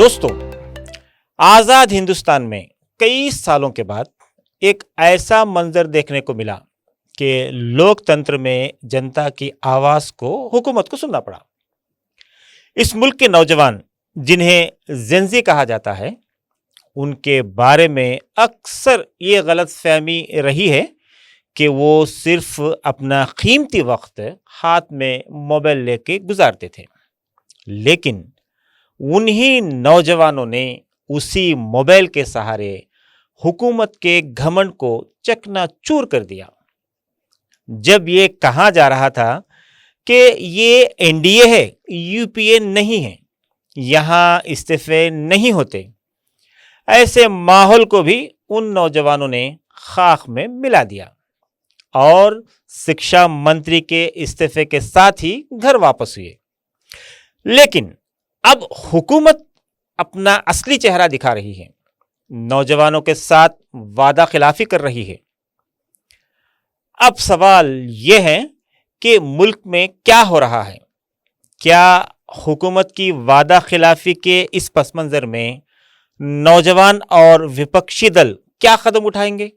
दोस्तों, आजाद हिंदुस्तान में कई सालों के बाद एक ऐसा मंजर देखने को मिला कि लोकतंत्र में जनता की आवाज को हुकूमत को सुनना पड़ा। इस मुल्क के नौजवान जिन्हें जेंजी कहा जाता है, उनके बारे में अक्सर ये गलतफहमी रही है कि वो सिर्फ अपना कीमती वक्त हाथ में मोबाइल लेके गुजारते थे। लेकिन उन्हीं नौजवानों ने उसी मोबाइल के सहारे हुकूमत के घमंड को चकनाचूर कर दिया। जब ये कहा जा रहा था कि ये एनडीए है, यूपीए नहीं है, यहाँ इस्तीफे नहीं होते, ऐसे माहौल को भी उन नौजवानों ने खाक में मिला दिया और शिक्षा मंत्री के इस्तीफे के साथ ही घर वापस हुए। लेकिन अब हुकूमत अपना असली चेहरा दिखा रही है, नौजवानों के साथ वादा खिलाफी कर रही है। अब सवाल यह है कि मुल्क में क्या हो रहा है? क्या हुकूमत की वादा खिलाफी के इस पस मंजर में नौजवान और विपक्षी दल क्या कदम उठाएंगे?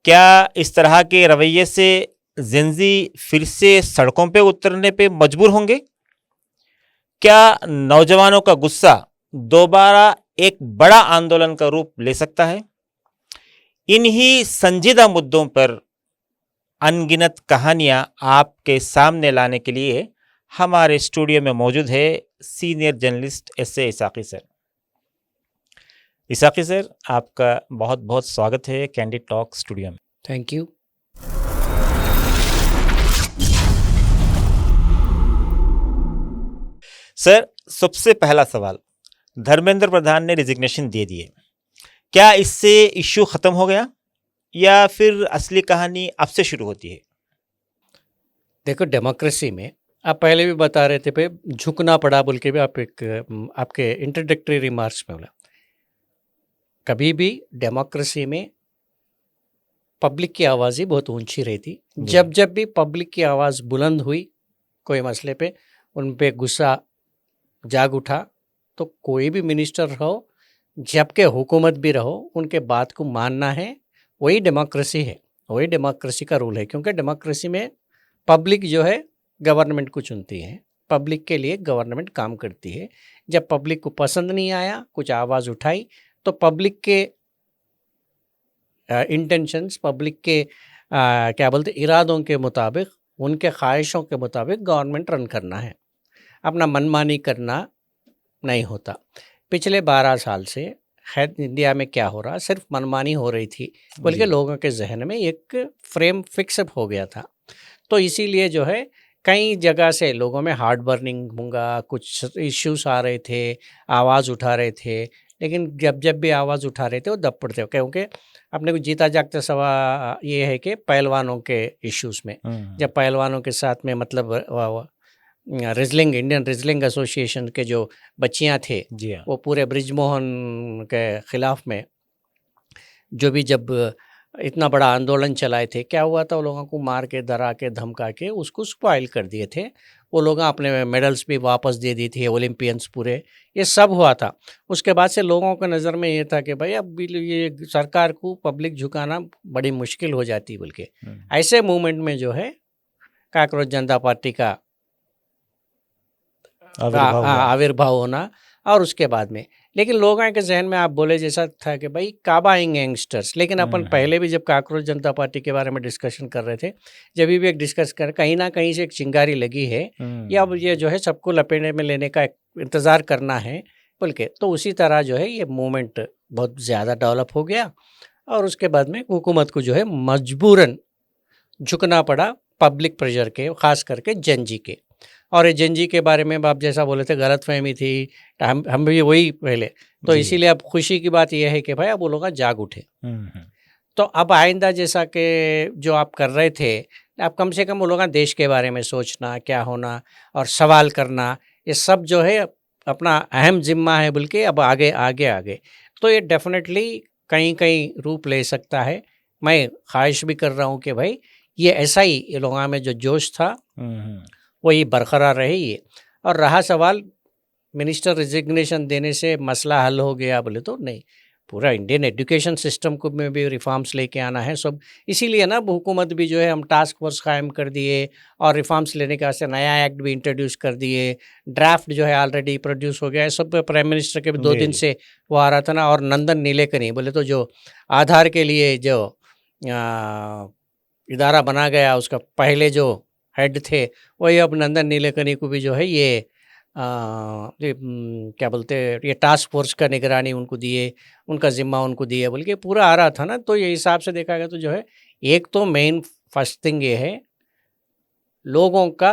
क्या इस तरह के रवैये से जेंजी फिर से सड़कों पे उतरने पे मजबूर होंगे? क्या नौजवानों का गुस्सा दोबारा एक बड़ा आंदोलन का रूप ले सकता है? इन्हीं संजीदा मुद्दों पर अनगिनत कहानियां आपके सामने लाने के लिए हमारे स्टूडियो में मौजूद है senior journalist SA. Isaki sir. Isaki sir, आपका बहुत बहुत स्वागत है कैंडिड टॉक स्टूडियो में। Thank you. सर, सबसे पहला सवाल, धर्मेंद्र प्रधान ने रिजिग्नेशन दे दिए, क्या इससे इश्यू खत्म हो गया या फिर असली कहानी अब से शुरू होती है? देखो, डेमोक्रेसी में आप पहले भी बता रहे थे पे झुकना पड़ा बोल के भी आप आपके इंट्रोडक्टरी रिमार्क्स में बोला। कभी भी डेमोक्रेसी में पब्लिक की आवाज़ ही बहुत ऊंची रहती। जब भी पब्लिक की आवाज़ बुलंद हुई कोई मसले पे, उन पे गुस्सा जाग उठा, तो कोई भी मिनिस्टर रहो, जबकि हुकूमत भी रहो, उनके बात को मानना है। वही डेमोक्रेसी है, वही डेमोक्रेसी का रूल है। क्योंकि डेमोक्रेसी में पब्लिक जो है गवर्नमेंट को चुनती है, पब्लिक के लिए गवर्नमेंट काम करती है। जब पब्लिक को पसंद नहीं आया, कुछ आवाज़ उठाई, तो पब्लिक के इंटेंशंस, पब्लिक के क्या बोलते इरादों के मुताबिक, उनके ख्वाहिशों के मुताबिक गवर्नमेंट रन करना है। अपना मनमानी करना नहीं होता। पिछले 12 साल से खैर इंडिया में क्या हो रहा, सिर्फ मनमानी हो रही थी, बल्कि लोगों के जहन में एक फ्रेम फिक्सअप हो गया था। तो इसीलिए जो है कई जगह से लोगों में हार्ड बर्निंग होगा, कुछ इश्यूज आ रहे थे, आवाज़ उठा रहे थे। लेकिन जब भी आवाज़ उठा रहे थे वो दब पड़ते, क्योंकि अपने को जीता जागता सवाल ये है कि पहलवानों के इश्यूज़ में, जब पहलवानों के साथ में मतलब रेसलिंग, इंडियन रेसलिंग एसोसिएशन के जो बच्चियां थे, वो पूरे ब्रिजमोहन के ख़िलाफ़ में जो भी जब इतना बड़ा आंदोलन चलाए थे, क्या हुआ था, वो लोगों को मार के, डरा के, धमका के उसको स्पॉइल कर दिए थे। वो लोग अपने मेडल्स भी वापस दे दी थी, ओलंपियंस पूरे, ये सब हुआ था। उसके बाद से लोगों के नज़र में ये था कि भाई अब ये सरकार को पब्लिक झुकाना बड़ी मुश्किल हो जाती। बल्कि ऐसे मूवमेंट में जो है काकरोच जनता पार्टी का आविर्भाव होना, और उसके बाद में लेकिन लोगों के जहन में आप बोले जैसा था कि भाई कब आएंगे यंगस्टर्स। लेकिन अपन पहले भी जब काकरोच जनता पार्टी के बारे में डिस्कशन कर रहे थे, जब भी एक डिस्कस कर कहीं ना कहीं से एक चिंगारी लगी है, या अब ये जो है सबको लपेटे में लेने का इंतज़ार करना है बोल के, तो उसी तरह जो है ये मूवमेंट बहुत ज़्यादा डेवलप हो गया। और उसके बाद में हुकूमत को जो है मजबूरन झुकना पड़ा पब्लिक प्रेशर के, ख़ास करके जेनजी के। और ये जेनजी के बारे में आप जैसा बोले थे गलतफहमी थी, हम भी वही पहले, तो इसीलिए अब खुशी की बात यह है कि भाई अब वो लोग जाग उठे। तो अब आइंदा जैसा कि जो आप कर रहे थे, अब कम से कम वो लोग देश के बारे में सोचना, क्या होना और सवाल करना, ये सब जो है अपना अहम जिम्मा है। बल्कि अब आगे तो ये डेफिनेटली कहीं रूप ले सकता है। मैं ख्वाहिश भी कर रहा हूँ कि भाई ये ऐसा ही, ये लोगों में जो जोश था वही बरकरार रहे। ये और रहा सवाल मिनिस्टर रिजिग्नेशन देने से मसला हल हो गया बोले तो नहीं, पूरा इंडियन एजुकेशन सिस्टम को में भी रिफॉर्म्स लेके आना है सब। इसीलिए ना हुकूमत भी जो है हम टास्क फोर्स कायम कर दिए और रिफॉर्म्स लेने के वास्ते नया एक्ट भी इंट्रोड्यूस कर दिए। ड्राफ्ट जो है ऑलरेडी प्रोड्यूस हो गया है सब। प्राइम मिनिस्टर के भी 2 दिन से वो आ रहा था ना। और नंदन नीलेकनी बोले तो जो आधार के लिए जो इदारा बना गया उसका पहले जो हेड थे वही अब नंदन नीलेकनी को भी जो है ये क्या बोलते हैं ये टास्क फोर्स का निगरानी उनको दिए, उनका जिम्मा उनको दिए बोल के पूरा आ रहा था ना। तो ये हिसाब से देखा गया तो जो है एक तो मेन फर्स्ट थिंग ये है लोगों का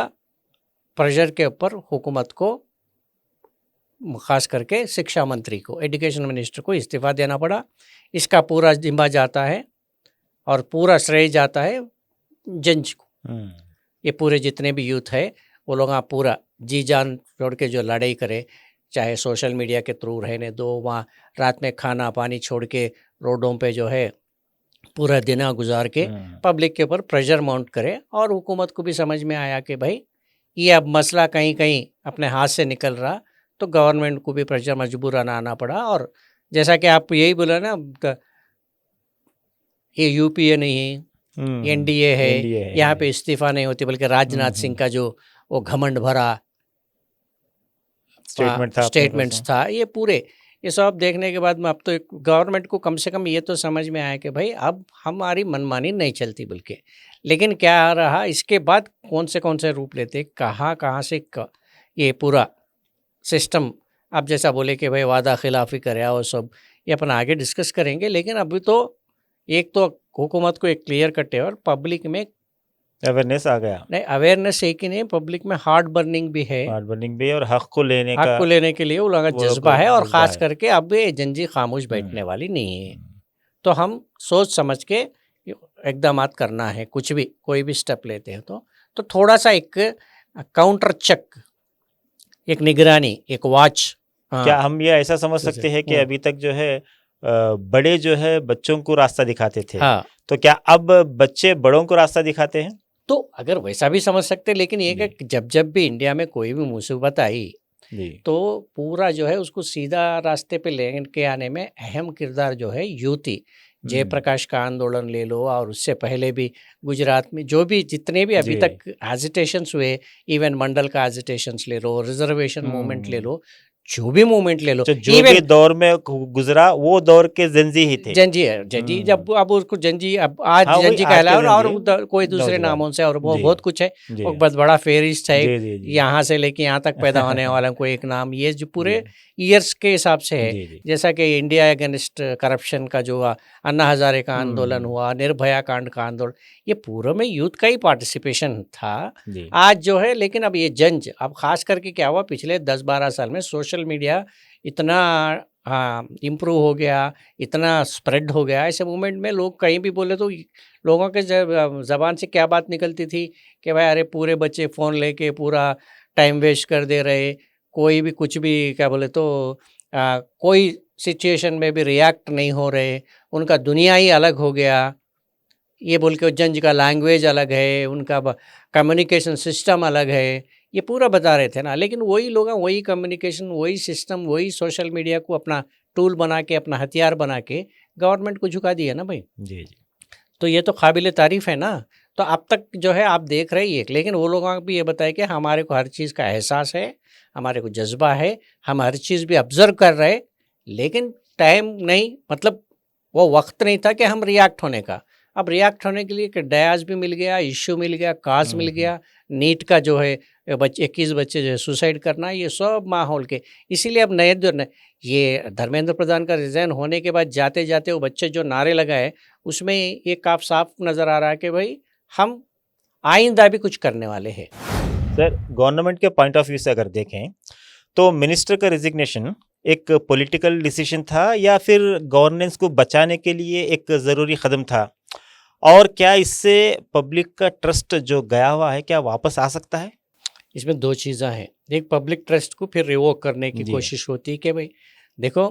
प्रेशर के ऊपर हुकूमत को, खास करके शिक्षा मंत्री को, एजुकेशन मिनिस्टर को इस्तीफा देना पड़ा। इसका पूरा जिम्मा जाता है और पूरा श्रेय जाता है जज को। ये पूरे जितने भी यूथ है वो लोग पूरा जी जान छोड़ के जो लड़ाई करे, चाहे सोशल मीडिया के थ्रू रहने दो, वहाँ रात में खाना पानी छोड़ के रोडों पे जो है पूरा दिन गुजार के पब्लिक के ऊपर प्रेशर माउंट करे। और हुकूमत को भी समझ में आया कि भाई ये अब मसला कहीं कहीं अपने हाथ से निकल रहा, तो गवर्नमेंट को भी प्रेशर मजबूर आना पड़ा। और जैसा कि आप यही बोला ना, ये यूपीए नहीं है, एनडीए है, यहाँ पे इस्तीफा नहीं होती, बल्कि राजनाथ सिंह का जो वो घमंड भरा स्टेटमेंट्स था ये पूरे, ये सब देखने के बाद में अब तो गवर्नमेंट को कम से कम ये तो समझ में आया कि भाई अब हमारी मनमानी नहीं चलती बल्कि। लेकिन क्या आ रहा इसके बाद कौन से रूप लेते, कहाँ से ये पूरा सिस्टम, आप जैसा बोले कि भाई वादा खिलाफी करे और सब, ये अपन आगे डिस्कस करेंगे। लेकिन अभी तो एक तो हुकूमत को एक क्लियर कट है और पब्लिक में अवेयरनेस आ गया। नहीं, अवेयरनेस एक ही नहीं, पब्लिक में हार्ट बर्निंग भी है, और हक को लेने के लिए वो लोगों का जज्बा है। और ख़ास करके अब ये एजेंसी खामोश बैठने वाली नहीं है। तो हम सोच समझ के इक़दाम करना है, कुछ भी कोई भी स्टेप लेते हैं तो थोड़ा सा एक काउंटर चेक, एक निगरानी, एक वॉच। क्या हम ये ऐसा समझ सकते हैं कि अभी तक जो है बड़े जो है बच्चों को रास्ता दिखाते थे, तो क्या अब बच्चे बड़ों को रास्ता दिखाते हैं? तो अगर वैसा भी समझ सकते, लेकिन ये कि जब भी इंडिया में कोई भी मुसीबत आई तो पूरा जो है उसको सीधा रास्ते पे लेके आने में अहम किरदार जो है यूथ। जयप्रकाश का आंदोलन ले लो, और उससे पहले भी गुजरात में जो भी जितने भी अभी तक एजिटेशंस हुए, इवन मंडल का एजिटेशंस ले लो, रिजर्वेशन मूवमेंट ले लो, जो भी मूवमेंट ले लो, जो भी दौर में गुजरा वो दौर के जंजी ही थे। जंजी जब अब उसको जंजी, अब आज जंजी कहला और कोई दूसरे नामों से, और बहुत कुछ है, वो बहुत बड़ा फेरिस्ट है, यहाँ से लेके यहाँ तक पैदा होने वाला को एक नाम, ये जो पूरे ईयर्स के हिसाब से है। जैसा कि इंडिया अगेंस्ट करप्शन का जो अन्ना हजारे का आंदोलन हुआ, निर्भया कांड का आंदोलन, ये पूरे में यूथ का ही पार्टिसिपेशन था आज जो है। लेकिन अब ये जंज, अब खास करके क्या हुआ पिछले 10-12 साल में, सोशल मीडिया इतना इम्प्रूव हो गया, इतना स्प्रेड हो गया, ऐसे मूवमेंट में लोग कहीं भी बोले तो लोगों के ज़बान से क्या बात निकलती थी कि भाई अरे पूरे बच्चे फ़ोन लेके पूरा टाइम वेस्ट कर दे रहे, कोई भी कुछ भी क्या बोले तो कोई सिचुएशन में भी रिएक्ट नहीं हो रहे, उनका दुनिया ही अलग हो गया, ये बोल के जंज का लैंग्वेज अलग है, उनका कम्युनिकेशन सिस्टम अलग है, ये पूरा बता रहे थे ना। लेकिन वही लोग वही कम्युनिकेशन, वही सिस्टम, वही सोशल मीडिया को अपना टूल बना के, अपना हथियार बना के गवर्नमेंट को झुका दिया ना भाई। जी। तो ये तो काबिल तारीफ़ है ना। तो अब तक जो है आप देख रहे ही, लेकिन वो लोगों को भी ये बताए कि हमारे को हर चीज़ का एहसास है, हमारे को जज्बा है, हम हर चीज़ भी ऑब्ज़र्व कर रहे, लेकिन टाइम नहीं, मतलब वो वक्त नहीं था कि हम रिएक्ट होने का। अब रिएक्ट होने के लिए डयाज भी मिल गया, इश्यू मिल गया, काज मिल गया, नीट का जो है 21 बच्चे जो है सुसाइड करना, ये सब माहौल के। इसीलिए अब नए ये धर्मेंद्र प्रधान का रिज़ाइन होने के बाद जाते जाते वो बच्चे जो नारे लगाए, उसमें ये काफ साफ नज़र आ रहा है कि भाई हम आइंदा भी कुछ करने वाले हैं। सर, गवर्नमेंट के पॉइंट ऑफ व्यू से अगर देखें तो मिनिस्टर का रिजिग्नेशन एक पॉलिटिकल डिसीजन था या फिर गवर्नेंस को बचाने के लिए एक ज़रूरी कदम था, और क्या इससे पब्लिक का ट्रस्ट जो गया हुआ है क्या वापस आ सकता है? इसमें 2 चीज़ें हैं। एक, पब्लिक ट्रस्ट को फिर रिवोक करने की कोशिश होती है कि भाई देखो,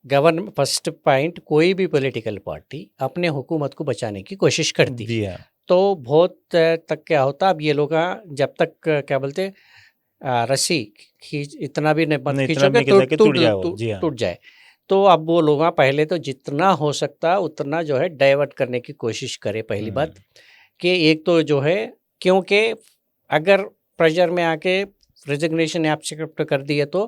गवर्नमेंट फर्स्ट पॉइंट, कोई भी पॉलिटिकल पार्टी अपने हुकूमत को बचाने की कोशिश करती है, तो बहुत तक क्या होता, अब ये लोग जब तक क्या बोलते रस्सी खींच इतना भी नहीं मत नहीं, खींचो इतना भी कि नहीं कि टूट जाए वो, टूट जी हाँ। टूट जाए। तो अब वो लोग पहले तो जितना हो सकता उतना जो है डाइवर्ट करने की कोशिश करे पहली बात, कि एक तो जो है, क्योंकि अगर प्रेशर में आके रेजिग्नेशन एक्सेप्ट कर दिए तो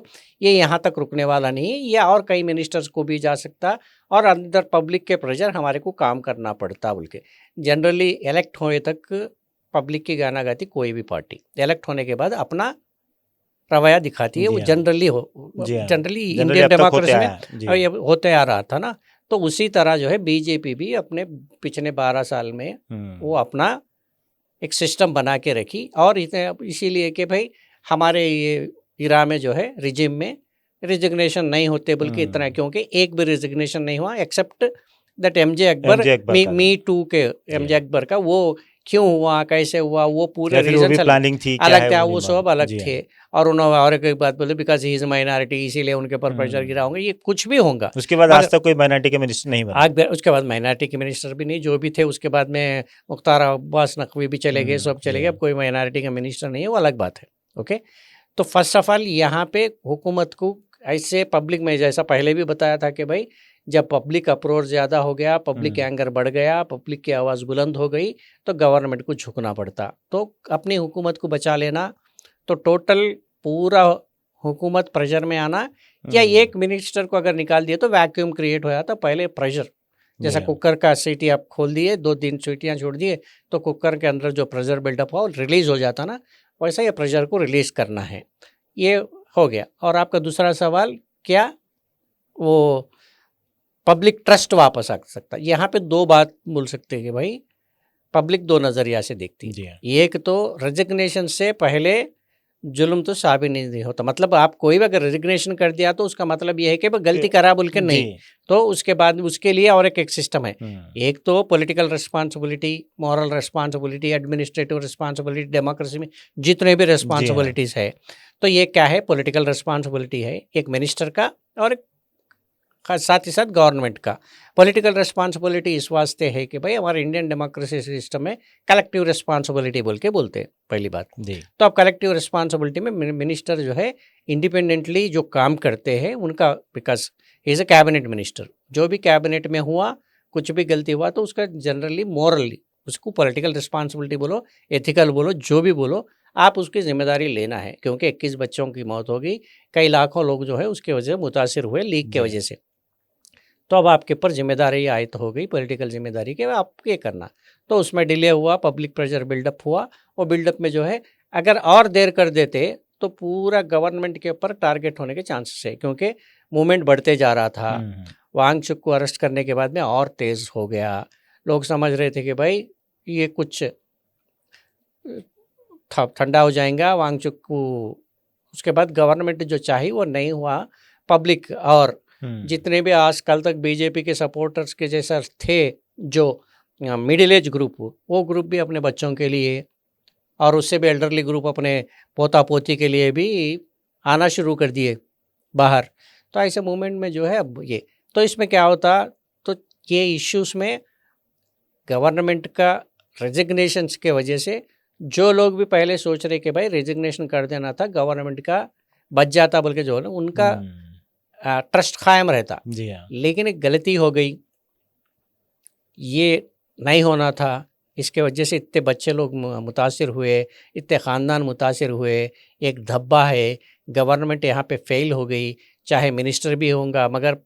ये यहाँ तक रुकने वाला नहीं है, ये और कई मिनिस्टर्स को भी जा सकता और अंदर पब्लिक के प्रेशर हमारे को काम करना पड़ता बोल के। जनरली इलेक्ट होने तक पब्लिक की गाना गाती कोई भी पार्टी, इलेक्ट होने के बाद अपना रवैया दिखाती है, जी वो हाँ। जनरली जी हाँ। जनरली जनरली इंडियन अब तक होते डेमोक्रेसी में आया है, जी हाँ। ये होते आ रहा था ना। तो उसी तरह जो है बीजेपी भी अपने पिछले 12 साल में वो अपना एक सिस्टम बना के रखी, और इसीलिए कि भाई हमारे ये इरा में जो है रिजिम में रिजिग्नेशन नहीं होते, बल्कि इतना क्योंकि एक भी रिजिग्नेशन नहीं हुआ except that MJ Akbar, me too के एमजे अकबर का, वो क्यों हुआ कैसे हुआ वो पूरे रीजन प्लानिंग थी अलग थे, वो सब अलग थे। और उन्होंने और एक बात बोले बिकॉज ही इज माइनॉरिटी इसीलिए उनके ऊपर प्रेशर गिरा होंगे, ये कुछ भी होगा। उसके बाद आज तक कोई माइनॉरिटी के मिनिस्टर नहीं बना, आज उसके बाद माइनॉरिटी के मिनिस्टर भी नहीं, जो भी थे उसके बाद में मुख्तार अब्बास नकवी भी चले गए, सब चले गए, अब कोई माइनॉरिटी का मिनिस्टर नहीं है, वो अलग बात है। ओके, तो फर्स्ट ऑफ ऑल यहाँ पे हुकूमत को ऐसे पब्लिक में, जैसा पहले भी बताया था कि भाई जब पब्लिक अप्रोच ज़्यादा हो गया, पब्लिक एंगर बढ़ गया, पब्लिक की आवाज़ बुलंद हो गई, तो गवर्नमेंट को झुकना पड़ता। तो अपनी हुकूमत को बचा लेना, तो टोटल पूरा हुकूमत प्रेशर में आना, या एक मिनिस्टर को अगर निकाल दिए तो वैक्यूम क्रिएट हो जाता। पहले प्रेशर, जैसा कुकर का सीटी आप खोल दिए, 2-3 सीटियाँ छोड़ दिए तो कुकर के अंदर जो प्रेशर बिल्डअप हुआ रिलीज़ हो जाता ना, वैसा ये प्रेशर को रिलीज़ करना है। ये हो गया। और आपका दूसरा सवाल क्या, वो पब्लिक ट्रस्ट वापस आ सकता। यहाँ पे 2 बात बोल सकते हैं कि भाई पब्लिक 2 नज़रिया से देखती है। एक तो रेजिग्नेशन से पहले जुल्म तो साबित नहीं होता, मतलब आप कोई भी अगर रेजिग्नेशन कर दिया तो उसका मतलब ये है कि गलती करा बोल के नहीं, तो उसके बाद उसके लिए और एक सिस्टम है। एक तो political responsibility, moral responsibility, administrative responsibility, democracy में जितने भी रिस्पांसिबिलिटीज़ है, तो ये क्या है, पॉलिटिकल रिस्पांसिबिलिटी है एक मिनिस्टर का, और साथ ही साथ गवर्नमेंट का। पॉलिटिकल रिस्पांसिबिलिटी इस वास्ते है कि भाई हमारे इंडियन डेमोक्रेसी सिस्टम में कलेक्टिव रिस्पांसिबिलिटी बोल के बोलते हैं, पहली बात। तो अब कलेक्टिव रिस्पांसिबिलिटी में मिनिस्टर जो है इंडिपेंडेंटली जो काम करते हैं उनका, because he is a cabinet minister, जो भी कैबिनेट में हुआ कुछ भी गलती हुआ तो उसका जनरली मॉरली, उसको पॉलिटिकल रिस्पांसिबिलिटी बोलो, एथिकल बोलो, जो भी बोलो, आप उसकी जिम्मेदारी लेना है। क्योंकि 21 बच्चों की मौत होगी, कई लाखों लोग जो है उसके वजह से मुतासिर हुए लीक के वजह से, तो अब आपके ऊपर जिम्मेदारी आयत हो गई, पॉलिटिकल जिम्मेदारी के आप ये करना। तो उसमें डिले हुआ, पब्लिक प्रेशर बिल्डअप हुआ, और बिल्डअप में जो है अगर और देर कर देते तो पूरा गवर्नमेंट के ऊपर टारगेट होने के चांसेस है, क्योंकि मूवमेंट बढ़ते जा रहा था। वांगचुक को अरेस्ट करने के बाद में और तेज़ हो गया, लोग समझ रहे थे कि भाई ये कुछ ठंडा हो जाएगा वांगचुक को। उसके बाद गवर्नमेंट जो चाहिए वो नहीं हुआ। पब्लिक और जितने भी आज कल तक बीजेपी के सपोर्टर्स के जैसा थे, जो मिडिल एज ग्रुप, वो ग्रुप भी अपने बच्चों के लिए, और उससे भी एल्डरली ग्रुप अपने पोता पोती के लिए भी आना शुरू कर दिए बाहर। तो ऐसे मूवमेंट में जो है अब ये, तो इसमें क्या होता, तो ये इश्यूज़ में गवर्नमेंट का रेजिग्नेशन के वजह से जो लोग भी पहले सोच रहे कि भाई रेजिग्नेशन कर देना था, गवर्नमेंट का बच जाता बोल के, जो है उनका ट्रस्ट कायम रहता। जी हाँ। लेकिन एक गलती हो गई, ये नहीं होना था, इसके वजह से इतने बच्चे लोग मुतासिर हुए, इतने ख़ानदान मुतासिर हुए, एक धब्बा है, गवर्नमेंट यहाँ पे फेल हो गई, चाहे मिनिस्टर भी होगा मगर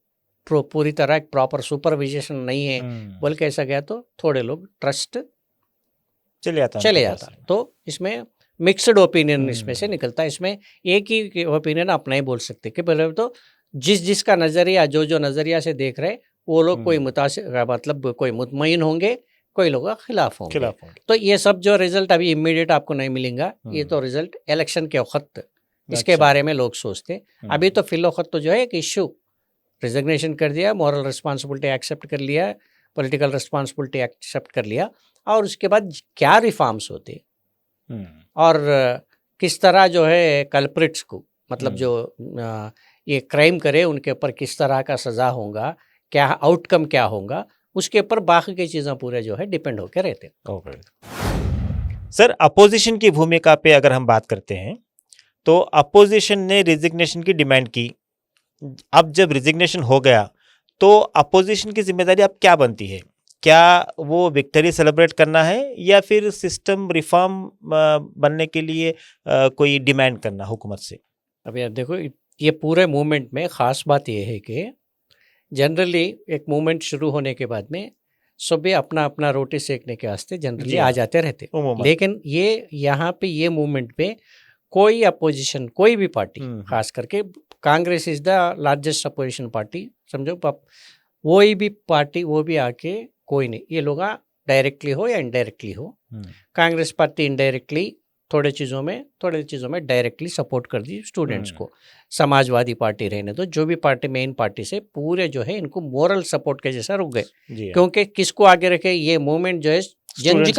पूरी तरह एक प्रॉपर सुपरविजन नहीं है बोल के ऐसा गया, तो थोड़े लोग ट्रस्ट चले जाता। तो इसमें मिक्सड ओपिनियन इसमें से निकलता है। इसमें एक ही ओपिनियन आप नहीं बोल सकते कि पहले तो जिसका नज़रिया, जो नज़रिया से देख रहे वो लोग कोई मुतासिर, मतलब कोई मुतमईन होंगे, कोई लोग खिलाफ होंगे। तो ये सब जो रिजल्ट अभी इमीडिएट आपको नहीं मिलेगा, ये तो रिजल्ट इलेक्शन के वक्त इसके बारे में लोग सोचते। अभी तो फिलौखत तो जो है एक इश्यू, रिजिग्नेशन कर दिया, मॉरल रिस्पांसिबिलिटी एक्सेप्ट कर लिया, पॉलिटिकल रिस्पांसिबिलिटी एक्सेप्ट कर लिया, और उसके बाद क्या रिफॉर्म्स होते और किस तरह जो है कल्प्रिट्स को, मतलब जो ये क्राइम करे उनके ऊपर किस तरह का सज़ा होगा, क्या आउटकम क्या होगा, उसके ऊपर बाकी की चीज़ें पूरे जो है डिपेंड होकर रहते हैं। सर, अपोजिशन की भूमिका पे अगर हम बात करते हैं तो अपोजिशन ने रिजिग्नेशन की डिमांड की। अब जब रिजिग्नेशन हो गया तो अपोजिशन की जिम्मेदारी अब क्या बनती है? क्या वो विक्ट्री सेलिब्रेट करना है या फिर सिस्टम रिफॉर्म बनने के लिए कोई डिमांड करना हुकूमत से? अब यार देखो, ये पूरे मूवमेंट में ख़ास बात ये है कि जनरली एक मूवमेंट शुरू होने के बाद में सभी अपना अपना रोटी सेकने के वास्ते जनरली जी आ हाँ, जाते रहते। उमूमन। लेकिन ये यहाँ पे ये मूवमेंट पे कोई अपोजिशन, कोई भी पार्टी, खास करके Congress is the largest opposition party, समझो कोई भी पार्टी वो भी आके कोई नहीं, ये लोग डायरेक्टली हो या इनडायरेक्टली हो, कांग्रेस पार्टी इनडायरेक्टली थोड़े चीज़ों में डायरेक्टली सपोर्ट कर दी स्टूडेंट्स को। समाजवादी पार्टी रहने दो, जो भी पार्टी मेन पार्टी से पूरे जो है इनको मोरल सपोर्ट के जैसा रुक गए, जी हाँ। क्योंकि किसको आगे रखे, ये मूवमेंट जो है स्टूडेंट्स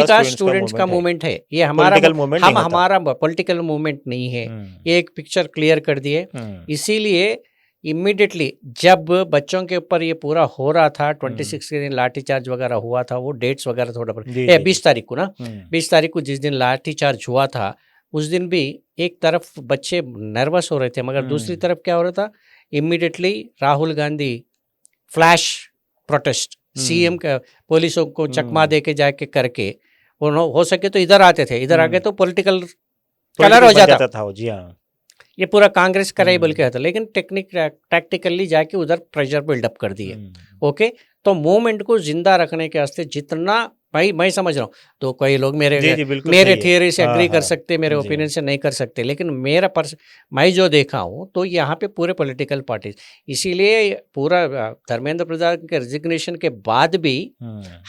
का स्टूडेंट्स का मूवमेंट है, ये Political movement नहीं होता। हमारा पॉलिटिकल मूवमेंट नहीं है। ये एक पिक्चर क्लियर कर दिए। इसीलिए इमीडिएटली जब बच्चों के ऊपर ये पूरा हो रहा था 26 के दिन लाठीचार्ज वगैरह हुआ था, वो डेट्स वगैरह थोड़ा पर 20 तारीख को ना, 20 तारीख को जिस दिन लाठीचार्ज हुआ था उस दिन भी एक तरफ बच्चे नर्वस हो रहे थे, मगर दूसरी तरफ क्या हो रहा था, immediately Rahul Gandhi flash protest CM का पुलिसों को चकमा दे के जाके करके, हो सके तो इधर आते थे, इधर आके तो पॉलिटिकल कलर हो जाता था। जी हाँ, ये पूरा कांग्रेस का ही बल्कि था, लेकिन टैक्टिकली जाके उधर प्रेशर बिल्डअप कर दिए। ओके, तो मूवमेंट को जिंदा रखने के वास्ते जितना भाई मैं समझ रहा हूँ, तो कई लोग मेरे थियरी से एग्री कर सकते, मेरे ओपिनियन से नहीं कर सकते, लेकिन मैं जो देखा हूँ तो यहाँ पे पूरे पॉलिटिकल पार्टीज, इसीलिए पूरा धर्मेंद्र प्रधान के रिजिग्नेशन के बाद भी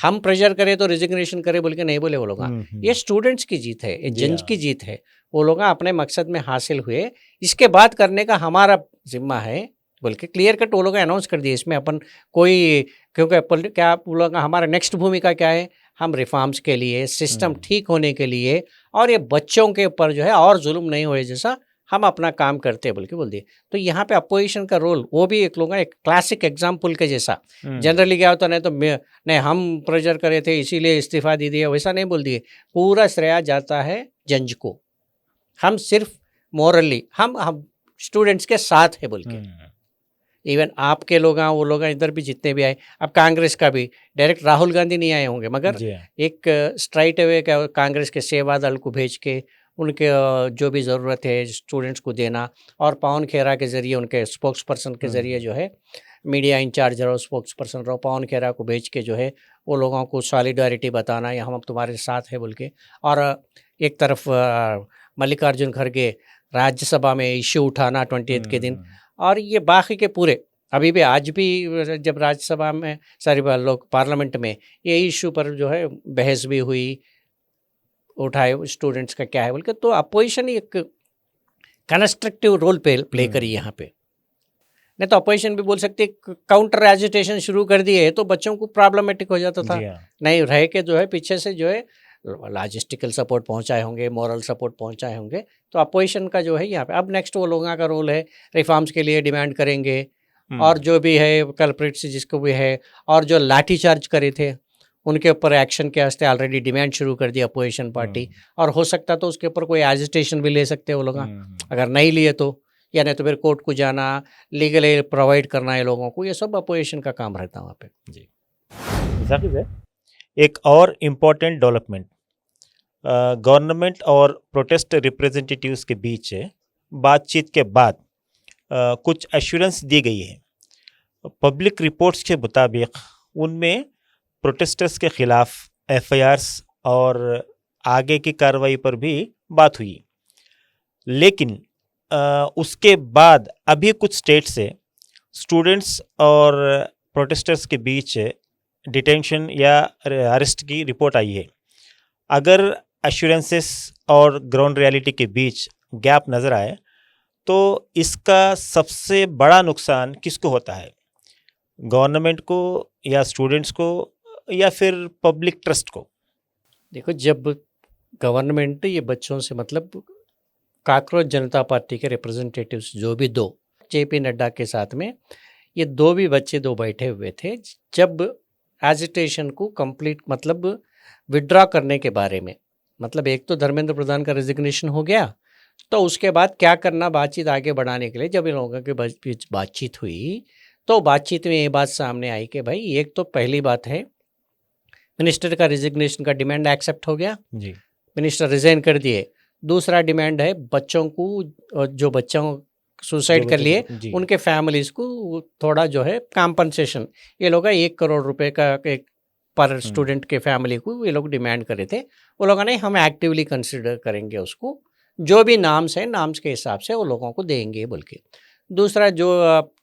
हम प्रेशर करें तो रिजिग्नेशन करें बोल के नहीं बोले वो लोग। ये स्टूडेंट्स की जीत है, ये जज की जीत है, वो लोग अपने मकसद में हासिल हुए, इसके बाद करने का हमारा जिम्मा है बोल के क्लियर कट वो लोग अनाउंस कर दिए। इसमें अपन कोई, क्योंकि क्या वो लोग हमारा नेक्स्ट भूमिका क्या है, हम रिफॉर्म्स के लिए, सिस्टम ठीक होने के लिए, और ये बच्चों के ऊपर जो है और जुल्म नहीं होए जैसा हम अपना काम करते हैं बोल के बोल दिए। तो यहाँ पे अपोजिशन का रोल वो भी एक लोग एक क्लासिक एग्जाम्पल के जैसा, जनरली क्या होता नहीं तो नहीं हम प्रेशर करे थे इसीलिए इस्तीफा दे दिया, वैसा नहीं बोल दिए, पूरा श्रेय जाता है जज को, हम सिर्फ मोरली हम स्टूडेंट्स के साथ है बोल के। इवन आपके लोग वो लोग इधर भी जितने भी आए, अब कांग्रेस का भी डायरेक्ट राहुल गांधी नहीं आए होंगे, मगर एक स्ट्राइट अवे कांग्रेस के सेवा दल को भेज के उनके जो भी ज़रूरत है स्टूडेंट्स को देना, और पवन खेरा के ज़रिए उनके स्पोक्स पर्सन के ज़रिए जो है मीडिया इंचार्ज रहो, स्पोक्स पर्सन रहो, पवन खेरा को भेज के जो है वो लोगों को सॉलिडारिटी बताना या हम अब तुम्हारे साथ है बोल के। और एक तरफ मल्लिकार्जुन खड़गे राज्यसभा में इश्यू उठाना 28 के दिन, और ये बाकी के पूरे अभी भी आज भी जब राज्यसभा में सारी लोग पार्लियामेंट में ये इशू पर जो है बहस भी हुई, उठाए स्टूडेंट्स का क्या है बोल के। तो अपोजिशन एक कंस्ट्रक्टिव रोल प्ले करी यहाँ पे, नहीं तो अपोजिशन भी बोल सकती काउंटर एजिटेशन शुरू कर दिए तो बच्चों को प्रॉब्लमेटिक हो जाता था, नहीं रह के जो है पीछे से जो है लॉजिस्टिकल सपोर्ट पहुंचाए होंगे, मॉरल सपोर्ट पहुंचाए होंगे। तो अपोजिशन का जो है यहाँ पे अब नेक्स्ट वो लोगों का रोल है, रिफॉर्म्स के लिए डिमांड करेंगे, और जो भी है कल्प्रिट्स जिसको भी है, और जो लाठीचार्ज करे थे उनके ऊपर एक्शन के वास्ते ऑलरेडी डिमांड शुरू कर दी अपोजिशन पार्टी, और हो सकता तो उसके ऊपर कोई एजिटेशन भी ले सकते हैं वो लोग, अगर नहीं लिए तो, या नहीं तो फिर कोर्ट को जाना, लीगल एड प्रोवाइड करना है लोगों को, ये सब अपोजिशन का काम रहता है वहाँ पे। जी जाकिर है। एक और इम्पोर्टेंट डेवलपमेंट, गवर्नमेंट और प्रोटेस्ट रिप्रेजेंटेटिव्स के बीच बातचीत के बाद कुछ एश्योरेंस दी गई है। पब्लिक रिपोर्ट्स के मुताबिक उनमें प्रोटेस्टर्स के खिलाफ एफआईआर्स और आगे की कार्रवाई पर भी बात हुई, लेकिन उसके बाद अभी कुछ स्टेट से स्टूडेंट्स और प्रोटेस्टर्स के बीच डिटेंशन या अरेस्ट की रिपोर्ट आई है। अगर एश्योरेंसेस और ग्राउंड रियलिटी के बीच गैप नज़र आए तो इसका सबसे बड़ा नुकसान किसको होता है, गवर्नमेंट को या स्टूडेंट्स को या फिर पब्लिक ट्रस्ट को? देखो, जब गवर्नमेंट ये बच्चों से मतलब काकरोच जनता पार्टी के रिप्रेजेंटेटिव्स जो भी दो जेपी नड्डा के साथ में ये दो बच्चे बैठे हुए थे, जब एजिटेशन को कंप्लीट मतलब विड्रॉ करने के बारे में, मतलब एक तो धर्मेंद्र प्रधान का रेजिग्नेशन हो गया, तो उसके बाद क्या करना बातचीत आगे बढ़ाने के लिए, जब इन लोगों के बीच बातचीत हुई तो बातचीत में ये बात सामने आई कि भाई एक तो पहली बात है मिनिस्टर का रिजिग्नेशन का डिमांड एक्सेप्ट हो गया, जी मिनिस्टर रिजाइन कर दिए। दूसरा डिमांड है बच्चों को, जो बच्चों सुसाइड कर लिए जी उनके फैमिलीज को थोड़ा जो है कॉम्पनसेशन, ये लोग 1 करोड़ रुपए का एक पर स्टूडेंट के फैमिली को ये लोग डिमांड कर रहे थे। वो लोगों ने हम एक्टिवली कंसिडर करेंगे उसको, जो भी नाम्स हैं नाम्स के हिसाब से वो लोगों को देंगे बोल के। दूसरा जो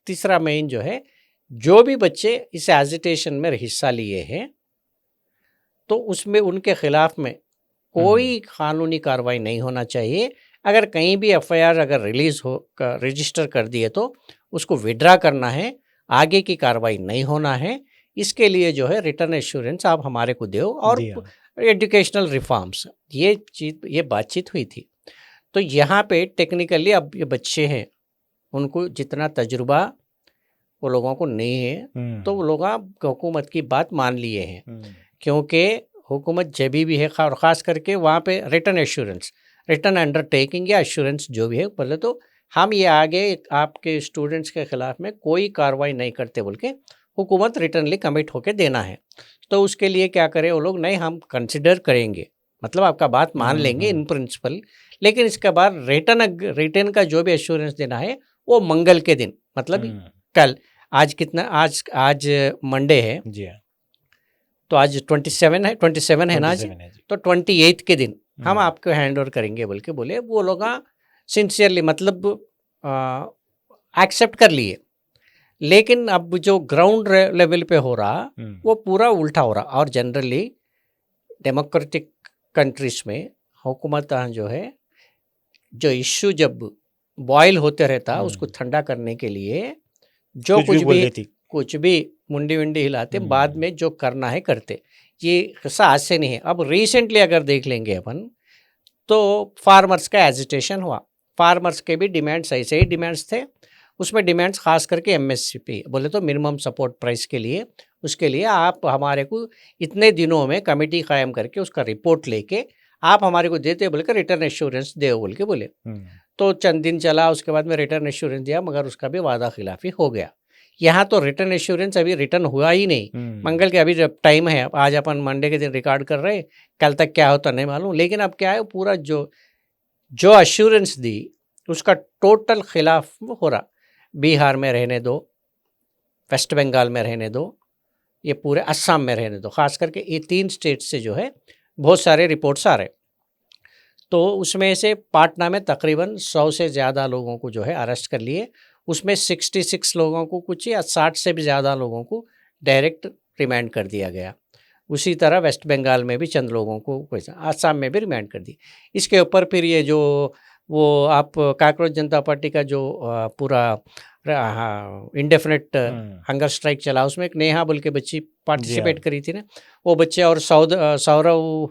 तीसरा मेन जो है, जो भी बच्चे इस एजिटेशन में हिस्सा लिए हैं तो उसमें उनके खिलाफ में कोई कानूनी कार्रवाई नहीं होना चाहिए। अगर कहीं भी एफआईआर अगर रिलीज हो रजिस्टर कर दिए तो उसको विड्रा करना है, आगे की कार्रवाई नहीं होना है। इसके लिए जो है रिटर्न एश्योरेंस आप हमारे को दो और जी हाँ। एजुकेशनल रिफॉर्म्स, ये चीज ये बातचीत हुई थी। तो यहाँ पे टेक्निकली अब ये बच्चे हैं उनको जितना तजुर्बा वो लोगों को नहीं है तो वो लोग हुकूमत की बात मान लिए हैं, क्योंकि हुकूमत जब भी है और ख़ास करके वहाँ पे रिटर्न एश्योरेंस, रिटर्न अंडरटेकिंग या एश्योरेंस जो भी है, पहले तो हम ये आगे आपके स्टूडेंट्स के ख़िलाफ़ में कोई कार्रवाई नहीं करते बोल के हुकूमत रिटर्नली कमिट होके देना है। तो उसके लिए क्या करें वो लोग, नहीं हम कंसिडर करेंगे, मतलब आपका बात मान लेंगे इन प्रिंसिपल, लेकिन इसके बाद रिटर्न का जो भी एश्योरेंस देना है वो मंगल के दिन, मतलब कल, आज कितना, आज मंडे है जी हाँ। तो आज 27 है, 27 है ना आज, तो 28 के दिन हम आपको हैंड ओवर करेंगे बोल के बोले। वो लोग सिंसियरली मतलब एक्सेप्ट कर लिए, लेकिन अब जो ग्राउंड लेवल पे हो रहा वो पूरा उल्टा हो रहा। और जनरली डेमोक्रेटिक कंट्रीज में हुकूमत जो है, जो इश्यू जब बॉयल होते रहता उसको ठंडा करने के लिए जो कुछ भी मुंडी वंडी हिलाते, बाद में जो करना है करते। ये किस्सा आज से नहीं है। अब रिसेंटली अगर देख लेंगे अपन तो फार्मर्स का एजिटेशन हुआ, फार्मर्स के भी डिमांड्स ऐसे ही डिमांड्स थे। उसमें डिमांड्स खास करके एमएसपी बोले तो मिनिमम सपोर्ट प्राइस के लिए, उसके लिए आप हमारे को इतने दिनों में कमेटी कायम करके उसका रिपोर्ट लेके आप हमारे को देते बोले कर रिटर्न एश्योरेंस दे बोल के बोले। तो चंद दिन चला, उसके बाद में रिटर्न एश्योरेंस दिया, मगर उसका भी वादा खिलाफी हो गया। यहाँ तो रिटर्न एश्योरेंस अभी रिटर्न हुआ ही नहीं। मंगल के अभी जब टाइम है, आज अपन मंडे के दिन रिकॉर्ड कर रहे, कल तक क्या होता नहीं मालूम। लेकिन अब क्या है, पूरा जो एश्योरेंस दी उसका टोटल खिलाफ हो रहा। बिहार में रहने दो, वेस्ट बंगाल में रहने दो, ये पूरे असम में रहने दो, खास करके ये 3 स्टेट से जो है बहुत सारे रिपोर्ट्स आ रहे। तो उसमें से पाटना में तकरीबन 100 से ज़्यादा लोगों को जो है अरेस्ट कर लिए। उसमें 66 लोगों को कुछ या 60 से भी ज़्यादा लोगों को डायरेक्ट रिमांड कर दिया गया। उसी तरह वेस्ट बंगाल में भी चंद लोगों को, आसाम में भी रिमांड कर दी। इसके ऊपर फिर ये जो वो आप कॉकरोच जनता पार्टी का जो पूरा इंडेफिनेट हंगर स्ट्राइक चला, उसमें एक नेहा बोल के बच्ची पार्टिसिपेट करी थी ना, वो बच्चे और सौरव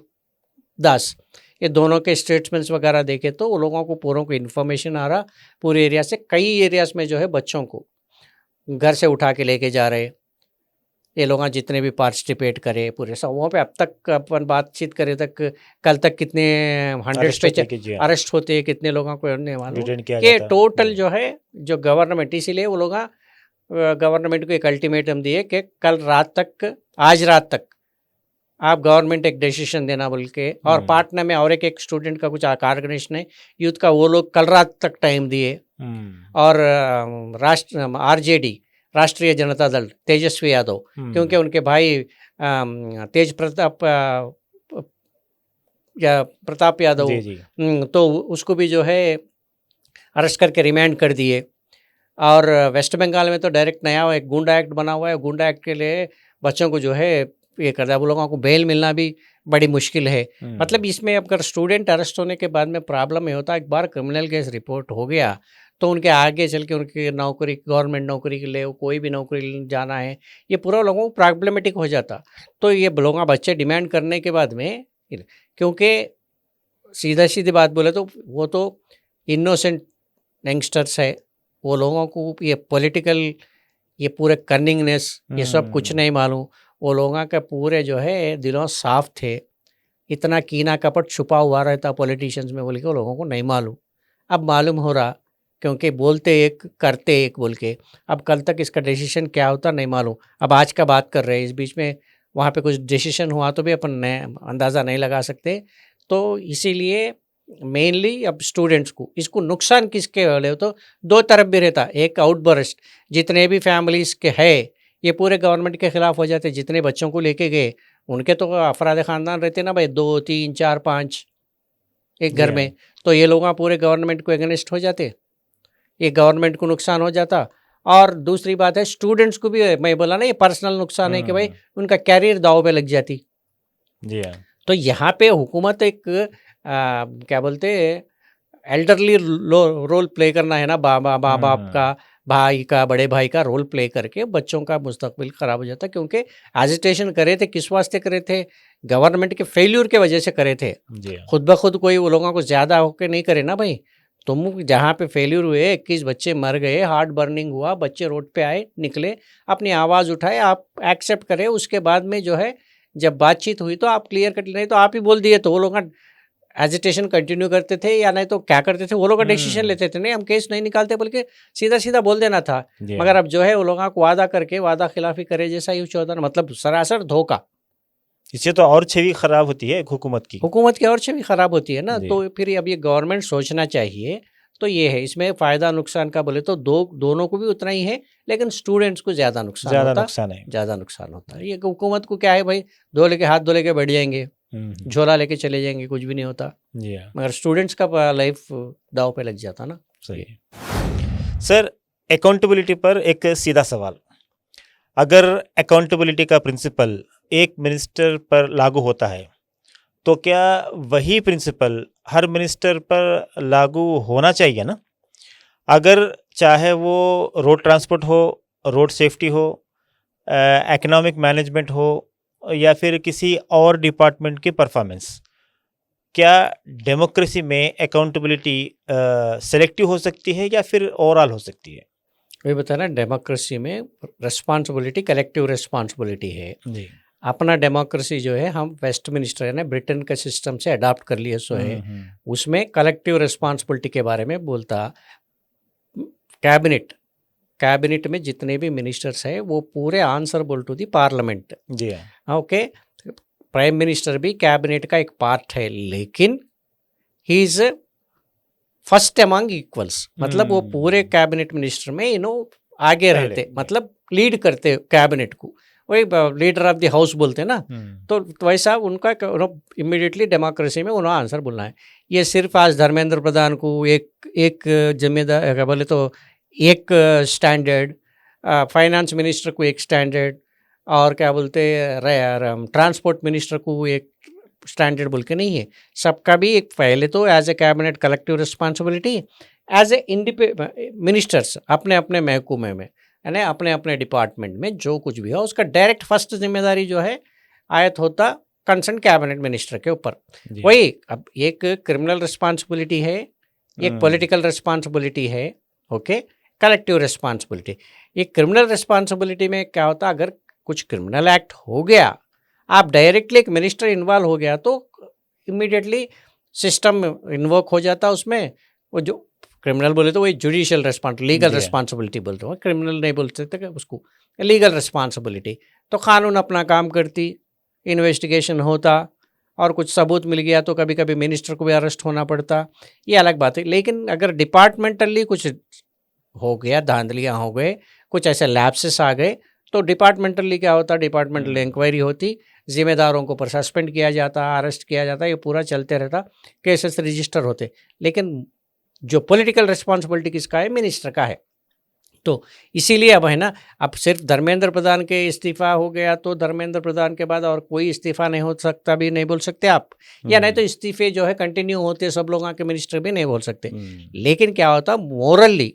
दास, ये दोनों के स्टेटमेंट्स वगैरह देखे तो वो लोगों को पूरों को इन्फॉर्मेशन आ रहा पूरे एरिया से। कई एरियाज में जो है बच्चों को घर से उठा के लेके जा रहे, ये लोग जितने भी पार्टिसिपेट करे पूरे सब वहाँ पे। अब तक अपन बातचीत करें तक कल तक कितने 100 पे अरेस्ट होते हैं, कितने लोगों को मालूम कि टोटल जो है जो गवर्नमेंट, इसीलिए वो लोग गवर्नमेंट को एक अल्टीमेटम दिए कि कल रात तक, आज रात तक आप गवर्नमेंट एक डिसीजन देना बोल के। और पाटना में और एक स्टूडेंट का कुछ ऑर्गेनाइजेशन है यूथ का, वो लोग कल रात तक टाइम दिए। और आरजेडी राष्ट्रीय जनता दल तेजस्वी यादव, क्योंकि उनके भाई तेज प्रताप यादव, तो उसको भी जो है अरेस्ट करके रिमांड कर दिए। और वेस्ट बंगाल में तो डायरेक्ट नया एक गुंडा एक्ट बना हुआ है, गुंडा एक्ट के लिए बच्चों को जो है ये कर दिया। वो लोगों को बेल मिलना भी बड़ी मुश्किल है। मतलब इसमें अगर स्टूडेंट अरेस्ट होने के बाद में प्रॉब्लम ये होता है, एक बार क्रिमिनल केस रिपोर्ट हो गया तो उनके आगे चल के उनकी नौकरी, गवर्नमेंट नौकरी के लिए कोई भी नौकरी जाना है, ये पूरा लोगों को प्रॉब्लमेटिक हो जाता। तो ये लोग बच्चे डिमांड करने के बाद में, क्योंकि सीधा सीधी बात बोले तो वो तो इनोसेंट यंगस्टर्स है, वो लोगों को ये पॉलिटिकल ये पूरे कनिंगनेस ये सब कुछ नहीं मालूम। वो लोगों के पूरे जो है दिलों साफ थे, इतना कीना कपट छुपा हुआ रहता पॉलिटिशियंस में बोल के वो लोगों को नहीं मालूम। अब मालूम हो रहा, क्योंकि बोलते एक करते एक बोल के, अब कल तक इसका डिसीजन क्या होता नहीं मालूम। अब आज का बात कर रहे हैं, इस बीच में वहाँ पे कुछ डिसीजन हुआ तो भी अपन अंदाज़ा नहीं लगा सकते। तो इसीलिए मेनली अब स्टूडेंट्स को इसको नुकसान किसके वाले हो, तो दो तरफ भी रहता। एक आउटबर्स्ट, जितने भी फैमिलीज़ के है ये पूरे गवर्नमेंट के खिलाफ हो जाते। जितने बच्चों को लेके गए उनके तो अफराद ख़ानदान रहते ना भाई, 2 3 4 5 एक घर में, तो ये लोग पूरे गवर्नमेंट को अगेंस्ट हो जाते, ये गवर्नमेंट को नुकसान हो जाता। और दूसरी बात है स्टूडेंट्स को भी, मैं बोला ना ये पर्सनल नुकसान है कि भाई उनका कैरियर दाव पे लग जाती। जी हाँ। तो यहाँ पे हुकूमत एक क्या बोलते एल्डरली रोल प्ले करना है ना, बाप का, भाई का, बड़े भाई का रोल प्ले करके बच्चों का मुस्तकबिल ख़राब हो जाता। क्योंकि एजिटेशन करे थे किस वास्ते करे थे, गवर्नमेंट के फेल्यूर के वजह से करे थे। खुद ब खुद कोई वो लोगों को ज़्यादा होके नहीं करे ना भाई। तुम जहाँ पे फेल्यूर हुए, 21 बच्चे मर गए, हार्ट बर्निंग हुआ, बच्चे रोड पे आए, निकले, अपनी आवाज़ उठाए, आप एक्सेप्ट करें। उसके बाद में जो है जब बातचीत हुई तो आप क्लियर कट, नहीं तो आप ही बोल दिए तो वो लोग एजिटेशन कंटिन्यू करते थे, या नहीं तो क्या करते थे वो लोग डिसीजन लेते थे, नहीं हम केस नहीं निकालते, बल्कि सीधा सीधा बोल देना था। मगर अब जो है वो लोग को वादा करके वादा खिलाफी करे जैसा ही होता ना, मतलब सरासर धोखा। इससे तो और छवि खराब होती है हुकूमत की और छवि खराब होती है ना। तो फिर अब ये गवर्नमेंट सोचना चाहिए। तो ये है, इसमें फ़ायदा नुकसान का बोले तो दोनों को भी उतना ही है, लेकिन स्टूडेंट्स को ज़्यादा नुकसान होता है। ये हुकूमत को क्या है भाई, हाथ धो लेके बैठ जाएंगे, झोला लेके चले जाएंगे, कुछ भी नहीं होता। मगर स्टूडेंट्स का लाइफ दाव पे लग जाता ना। सही। सर, अकाउंटेबिलिटी पर एक सीधा सवाल, अगर अकाउंटेबिलिटी का प्रिंसिपल एक मिनिस्टर पर लागू होता है तो क्या वही प्रिंसिपल हर मिनिस्टर पर लागू होना चाहिए ना? अगर चाहे वो रोड ट्रांसपोर्ट हो, रोड सेफ्टी हो, इकोनॉमिक मैनेजमेंट हो, या फिर किसी और डिपार्टमेंट की परफॉर्मेंस, क्या डेमोक्रेसी में अकाउंटेबिलिटी सेलेक्टिव हो सकती है या फिर ओवरऑल हो सकती है? वही बताया ना, डेमोक्रेसी में रिस्पॉन्सिबिलिटी कलेक्टिव रिस्पॉन्सिबिलिटी है जी। अपना डेमोक्रेसी जो है हम वेस्टमिनिस्टर है ना ब्रिटेन के सिस्टम से अडॉप्ट कर लिए, सो है उसमें कलेक्टिव रिस्पॉन्सिबिलिटी के बारे में बोलता। कैबिनेट में जितने भी मिनिस्टर्स हैं वो पूरे आंसरबल टू दी पार्लियामेंट। जी ओके, प्राइम मिनिस्टर भी कैबिनेट का एक पार्ट है, लेकिन he is first among equals, मतलब वो पूरे कैबिनेट मिनिस्टर में आगे रहते, मतलब लीड करते कैबिनेट को, वही लीडर ऑफ द हाउस बोलते हैं ना। तो वैसा उनका इमीडिएटली डेमोक्रेसी में उन्होंने आंसर बोलना है। ये सिर्फ आज धर्मेंद्र प्रधान को एक जिम्मेदार क्या बोले तो एक स्टैंडर्ड, फाइनेंस मिनिस्टर को एक स्टैंडर्ड, और क्या बोलते ट्रांसपोर्ट मिनिस्टर को एक स्टैंडर्ड बोल के नहीं है। सबका भी एक, पहले तो as a cabinet collective responsibility, as a ministers अपने अपने महकूमे में यानी अपने अपने डिपार्टमेंट में जो कुछ भी हो उसका डायरेक्ट फर्स्ट जिम्मेदारी जो है आयत होता कंसर्न कैबिनेट मिनिस्टर के ऊपर। वही अब एक क्रिमिनल रिस्पॉन्सिबिलिटी है, एक पॉलिटिकल रिस्पॉन्सिबिलिटी है, ओके, कलेक्टिव रिस्पॉन्सिबिलिटी। ये क्रिमिनल रिस्पॉन्सिबिलिटी में क्या होता, अगर कुछ क्रिमिनल एक्ट हो गया, आप डायरेक्टली एक मिनिस्टर इन्वॉल्व हो गया तो इमीडिएटली सिस्टम इन्वोक हो जाता उसमें। वो जो क्रिमिनल बोले तो वही जुडिशियल लीगल रिस्पॉन्सिबिलिटी बोलते हो, क्रिमिनल नहीं बोल सकते उसको, लीगल रिस्पॉन्सिबिलिटी। तो कानून अपना काम करती, इन्वेस्टिगेशन होता, और कुछ सबूत मिल गया तो कभी कभी मिनिस्टर को भी अरेस्ट होना पड़ता, ये अलग बात है। लेकिन अगर डिपार्टमेंटली कुछ हो गया, धांधलियाँ हो गए, कुछ ऐसे लैप्सेस आ गए, तो डिपार्टमेंटली क्या होता, डिपार्टमेंटल इंक्वायरी होती, जिम्मेदारों को पर सस्पेंड किया जाता, अरेस्ट किया जाता, ये पूरा चलते रहता, केसेस रजिस्टर होते। लेकिन जो पॉलिटिकल रिस्पॉन्सिबिलिटी किसका है, मिनिस्टर का है। तो इसीलिए अब है ना, अब सिर्फ धर्मेंद्र प्रधान के इस्तीफा हो गया तो धर्मेंद्र प्रधान के बाद और कोई इस्तीफा नहीं हो सकता भी नहीं बोल सकते आप, या नहीं तो इस्तीफे जो है कंटिन्यू होते, सब लोगों के मिनिस्टर भी नहीं बोल सकते। लेकिन क्या होता, मोरली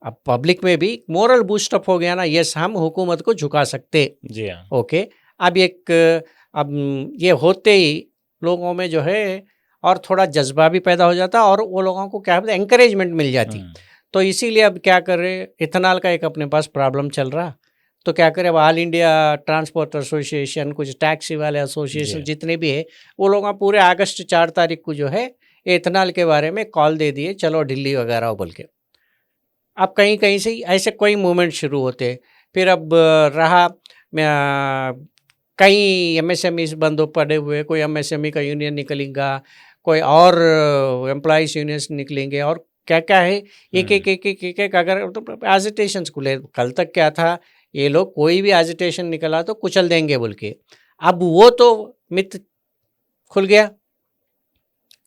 अब पब्लिक में भी मोरल बूस्टअप हो गया ना, यस हम हुकूमत को झुका सकते। जी हाँ। ओके, अब ये होते ही लोगों में जो है और थोड़ा जज्बा भी पैदा हो जाता, और वो लोगों को क्या है एनकरेजमेंट मिल जाती। तो इसीलिए अब क्या कर रहे, इथेनॉल का एक अपने पास प्रॉब्लम चल रहा, तो क्या करें, अब ऑल इंडिया ट्रांसपोर्ट एसोसिएशन, कुछ टैक्सी वाले एसोसिएशन जितने भी है, वो लोग पूरे अगस्त 4 तारीख को जो है एथेनॉल के बारे में कॉल दे दिए, चलो दिल्ली वगैरह बोल के। अब कहीं कहीं से ऐसे कोई मूवमेंट शुरू होते। फिर अब रहा कई एमएसएमई बंद पड़े हुए, कोई एमएसएमई का यूनियन निकलेगा, कोई और एम्प्लॉइज यूनियंस निकलेंगे, और क्या क्या है, एक एक एक एक एक, एक अगर तो एजिटेशन खुले। कल तक क्या था, ये लोग कोई भी एजिटेशन निकला तो कुचल देंगे बोल के। अब वो तो मिथ खुल गया,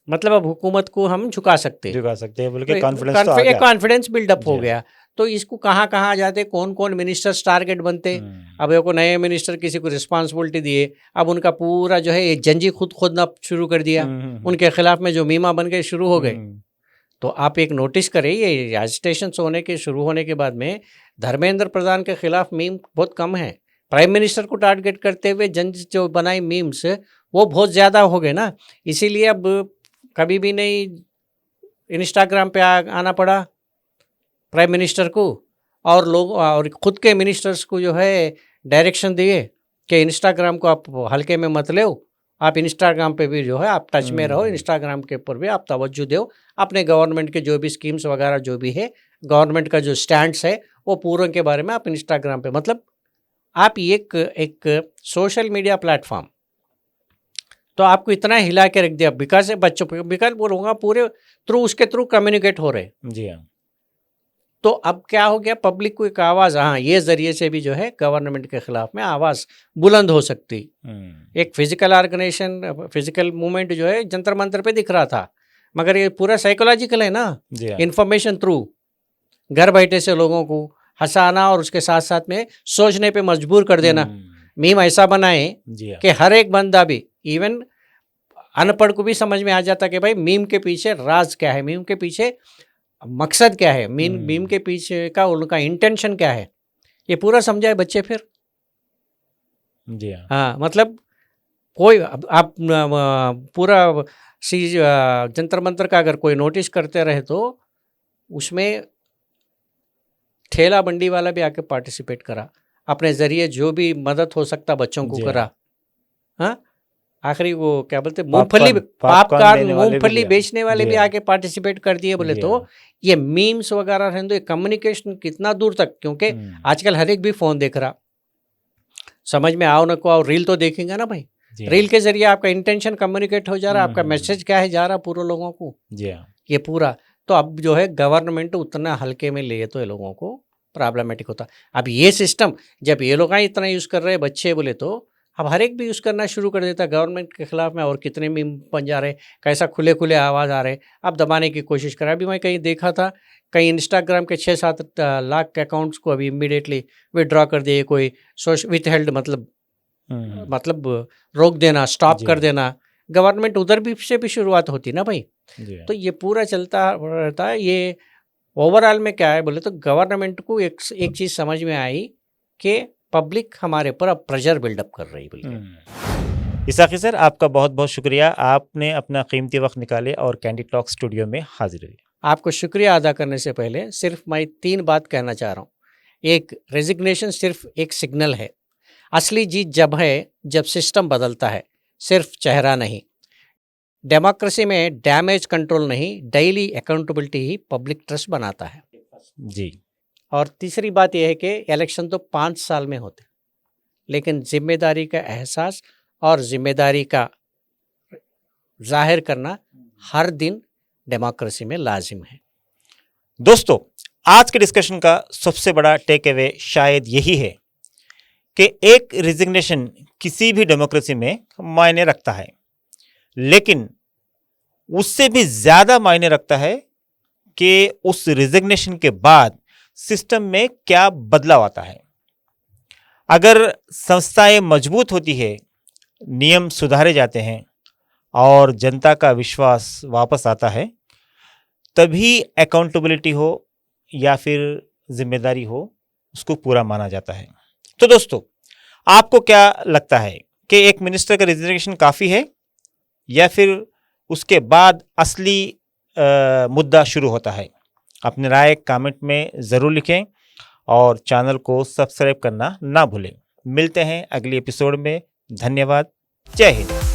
मतलब अब हुकूमत को हम झुका सकते हैं बोल के कॉन्फिडेंस तो आ गया, कॉन्फिडेंस बिल्डअप हो गया। तो इसको कहाँ कहाँ जाते, कौन कौन मिनिस्टर्स टारगेट बनते। अब देखो नए मिनिस्टर किसी को रिस्पांसिबिलिटी दिए, अब उनका पूरा जो है जंजी खुद खोदना शुरू कर दिया, उनके खिलाफ में जो मीमा बन गए शुरू हो गए। तो आप एक नोटिस करें, ये एजिटेशन होने के शुरू होने के बाद में धर्मेंद्र प्रधान के खिलाफ मीम बहुत कम है। प्राइम मिनिस्टर को टारगेट करते हुए जंज जो बनाई मीम्स वो बहुत ज़्यादा हो गए ना, इसीलिए अब कभी भी नहीं इंस्टाग्राम पे आना पड़ा प्राइम मिनिस्टर को, और लोग और ख़ुद के मिनिस्टर्स को जो है डायरेक्शन दिए कि इंस्टाग्राम को आप हल्के में मत लो, आप इंस्टाग्राम पे भी जो है आप टच में रहो, इंस्टाग्राम के ऊपर भी आप तवज्जो दो, अपने गवर्नमेंट के जो भी स्कीम्स वगैरह जो भी है, गवर्नमेंट का जो स्टैंड्स है वो पूरे के बारे में आप इंस्टाग्राम पे, मतलब आप एक सोशल मीडिया प्लेटफॉर्म तो आपको इतना हिला के रख दिया, बिकॉज बच्चों पे, बिकॉज बोलूँगा पूरे थ्रू उसके थ्रू कम्युनिकेट हो रहे। जी हाँ। तो अब क्या हो गया, पब्लिक को एक आवाज़, हाँ ये ज़रिए से भी जो है गवर्नमेंट के खिलाफ में आवाज़ बुलंद हो सकती। एक फिजिकल ऑर्गेनाइजेशन, फिजिकल मूवमेंट जो है जंतर मंतर पे दिख रहा था, मगर ये पूरा साइकोलॉजिकल है ना, इंफॉर्मेशन थ्रू घर बैठे से लोगों को हंसाना और उसके साथ साथ में सोचने पे मजबूर कर देना। मीम ऐसा बनाए कि हर एक बंदा भी, इवन अनपढ़ को भी समझ में आ जाता कि भाई मीम के पीछे राज क्या है, मीम के पीछे मकसद क्या है, मीम के पीछे का उनका इंटेंशन क्या है, ये पूरा समझाए बच्चे फिर। जी हाँ, मतलब कोई आप पूरा जंतर मंतर का अगर कोई नोटिस करते रहे तो उसमें ठेला बंडी वाला भी आके पार्टिसिपेट करा, अपने ज़रिए जो भी मदद हो सकता बच्चों को करा। हाँ, आखिरी वो क्या बोलते, मूंगफली, पॉपकॉर्न मूंगफली बेचने वाले भी आके पार्टिसिपेट कर दिए बोले। तो ये मीम्स वगैरह रहने दो, ये कम्युनिकेशन कितना दूर तक, क्योंकि आजकल हर एक भी फ़ोन देख रहा, समझ में आओ न को आओ, रील तो देखेंगे ना भाई, रील के जरिए आपका इंटेंशन कम्युनिकेट हो जा रहा, आपका मैसेज क्या है जा रहा पूरे लोगों को, ये पूरा। तो अब जो है गवर्नमेंट उतना हल्के में ले तो ये लोगों को प्रॉब्लमेटिक होता। अब ये सिस्टम जब ये लोग इतना यूज़ कर रहे हैं बच्चे बोले, तो अब हर एक भी यूज़ करना शुरू कर देता गवर्नमेंट के खिलाफ में, और कितने मीम बन जा रहे, कैसा खुले खुले आवाज़ आ रहे, अब दबाने की कोशिश कर रहा। अभी मैं कहीं देखा था, कहीं इंस्टाग्राम के 6-7 लाख के अकाउंट्स को अभी इमीडिएटली विड्रॉ कर दिए, कोई विथ हेल्ड, मतलब रोक देना, स्टॉप कर देना। गवर्नमेंट उधर भी से भी शुरुआत होती ना भाई। तो ये पूरा चलता रहता है। ये ओवरऑल में क्या है बोले तो गवर्नमेंट को एक चीज़ समझ में आई कि पब्लिक हमारे पर अब प्रेशर बिल्डअप कर रही बोलिए। इसाकी सर, आपका बहुत बहुत शुक्रिया, आपने अपना कीमती वक्त निकाले और कैंडी टॉक स्टूडियो में हाजिर हुए। आपको शुक्रिया अदा करने से पहले सिर्फ मैं 3 बात कहना चाह रहा हूँ। एक, रेजिग्नेशन सिर्फ एक सिग्नल है, असली जीत जब है जब सिस्टम बदलता है, सिर्फ चेहरा नहीं। डेमोक्रेसी में डैमेज कंट्रोल नहीं, डेली अकाउंटेबिलिटी ही पब्लिक ट्रस्ट बनाता है जी। और तीसरी बात यह है कि इलेक्शन तो 5 साल में होते, लेकिन जिम्मेदारी का एहसास और जिम्मेदारी का जाहिर करना हर दिन डेमोक्रेसी में लाजिम है। दोस्तों, आज के डिस्कशन का सबसे बड़ा टेक अवे शायद यही है कि एक रिजिग्नेशन किसी भी डेमोक्रेसी में मायने रखता है, लेकिन उससे भी ज़्यादा मायने रखता है कि उस रिजिग्नेशन के बाद सिस्टम में क्या बदलाव आता है। अगर संस्थाएं मजबूत होती है, नियम सुधारे जाते हैं और जनता का विश्वास वापस आता है, तभी अकाउंटेबिलिटी हो या फिर जिम्मेदारी हो, उसको पूरा माना जाता है। तो दोस्तों, आपको क्या लगता है कि एक मिनिस्टर का रिजिग्नेशन काफ़ी है या फिर उसके बाद असली मुद्दा शुरू होता है? अपनी राय कमेंट में ज़रूर लिखें और चैनल को सब्सक्राइब करना ना भूलें। मिलते हैं अगले एपिसोड में। धन्यवाद। जय हिंद।